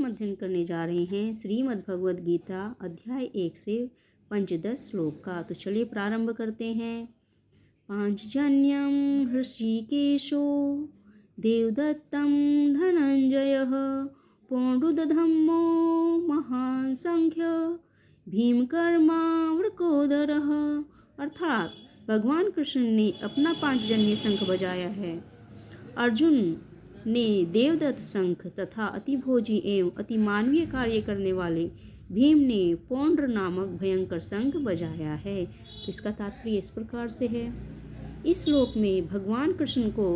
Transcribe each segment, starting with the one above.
मंथन करने जा रहे हैं श्रीमद् भगवद गीता अध्याय 1 से पंचदश श्लोक का। तो चलिए प्रारंभ करते हैं। पांचजन्यम हृषिकेशो देवदत्तं धनंजयः पौंड्रुदधम्मो महान संख्य भीमकर्मा वृकोदरः। अर्थात भगवान कृष्ण ने अपना पांचजन्य शंख बजाया है, अर्जुन ने देवदत्त शंख तथा अतिभोजी एवं अतिमानवीय कार्य करने वाले भीम ने पौंड्र नामक भयंकर शंख बजाया है। तो इसका तात्पर्य इस प्रकार से है। इस श्लोक में भगवान कृष्ण को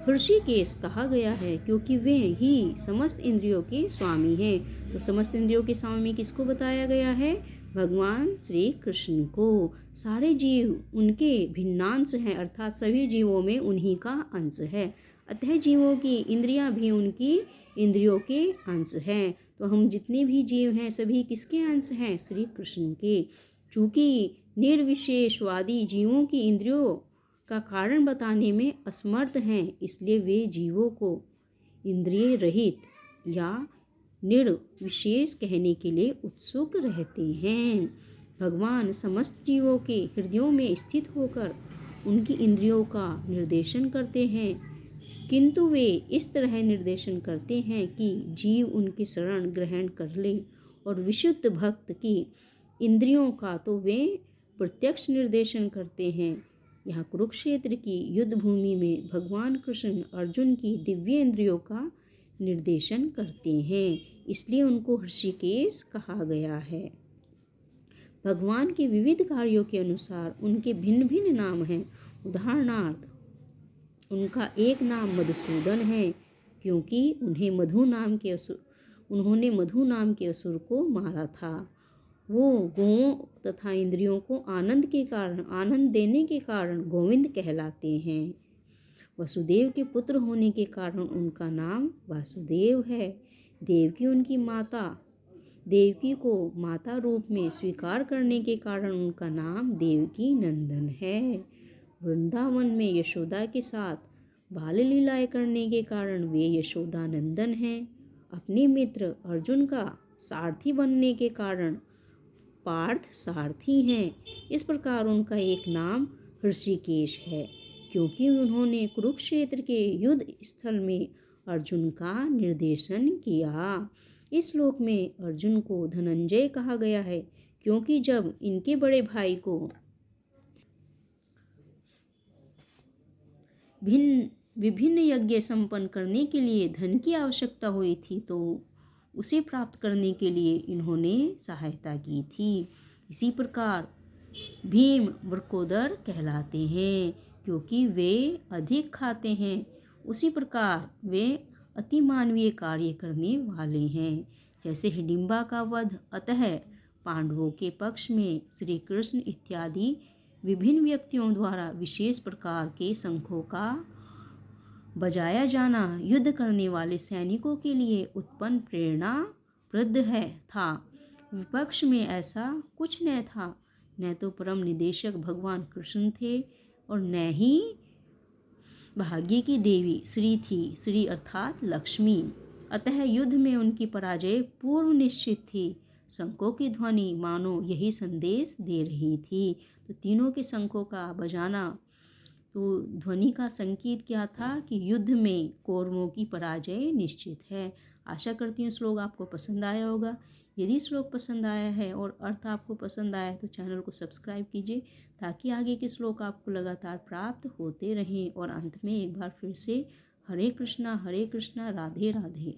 हृषिकेश कहा गया है क्योंकि वे ही समस्त इंद्रियों के स्वामी हैं। तो समस्त इंद्रियों के स्वामी किसको बताया गया है? भगवान श्री कृष्ण को। सारे जीव उनके भिन्नांश हैं, अर्थात सभी जीवों में उन्हीं का अंश है। अतः जीवों की इंद्रियां भी उनकी इंद्रियों के अंश हैं। तो हम जितने भी जीव हैं सभी किसके अंश हैं? श्री कृष्ण के। चूँकि निर्विशेषवादी जीवों की इंद्रियों का कारण बताने में असमर्थ हैं, इसलिए वे जीवों को इंद्रिय रहित या निर्विशेष कहने के लिए उत्सुक रहते हैं। भगवान समस्त जीवों के हृदयों में स्थित होकर उनकी इंद्रियों का निर्देशन करते हैं, किंतु वे इस तरह निर्देशन करते हैं कि जीव उनकी शरण ग्रहण कर ले। और विशुद्ध भक्त की इंद्रियों का तो वे प्रत्यक्ष निर्देशन करते हैं। यहाँ कुरुक्षेत्र की युद्ध भूमि में भगवान कृष्ण अर्जुन की दिव्य इंद्रियों का निर्देशन करते हैं, इसलिए उनको हृषिकेश कहा गया है। भगवान के विविध कार्यों के अनुसार उनके भिन्न भिन्न नाम हैं। उदाहरणार्थ उनका एक नाम मधुसूदन है क्योंकि उन्होंने मधु नाम के असुर को मारा था। वो गौओं तथा इंद्रियों को आनंद देने के कारण गोविंद कहलाते हैं। वसुदेव के पुत्र होने के कारण उनका नाम वासुदेव है। देवकी उनकी माता, देवकी को माता रूप में स्वीकार करने के कारण उनका नाम देवकी नंदन है। वृंदावन में यशोदा के साथ बाल लीलाएं करने के कारण वे यशोदा नंदन हैं। अपने मित्र अर्जुन का सारथी बनने के कारण पार्थ सारथी हैं। इस प्रकार उनका एक नाम हृषिकेश है क्योंकि उन्होंने कुरुक्षेत्र के युद्ध स्थल में अर्जुन का निर्देशन किया। इस श्लोक में अर्जुन को धनंजय कहा गया है क्योंकि जब इनके बड़े भाई को विभिन्न यज्ञ संपन्न करने के लिए धन की आवश्यकता हुई थी तो उसे प्राप्त करने के लिए इन्होंने सहायता की थी। इसी प्रकार भीम वृकोदर कहलाते हैं क्योंकि वे अधिक खाते हैं। उसी प्रकार वे अतिमानवीय कार्य करने वाले हैं, जैसे हिडिंबा का वध। अतः पांडवों के पक्ष में श्री कृष्ण इत्यादि विभिन्न व्यक्तियों द्वारा विशेष प्रकार के शंखों का बजाया जाना युद्ध करने वाले सैनिकों के लिए उत्पन्न प्रेरणाप्रद था। विपक्ष में ऐसा कुछ न था। न तो परम निदेशक भगवान कृष्ण थे और न ही भाग्य की देवी श्री थी, श्री अर्थात लक्ष्मी। अतः युद्ध में उनकी पराजय पूर्व निश्चित थी। शंखों की ध्वनि मानो यही संदेश दे रही थी। तो तीनों के शंखों का बजाना तो ध्वनि का संकेत क्या था कि युद्ध में कौरवों की पराजय निश्चित है। आशा करती हूँ श्लोक आपको पसंद आया होगा। यदि श्लोक पसंद आया है और अर्थ आपको पसंद आया है तो चैनल को सब्सक्राइब कीजिए ताकि आगे के श्लोक आपको लगातार प्राप्त होते रहें। और अंत में एक बार फिर से हरे कृष्णा राधे राधे।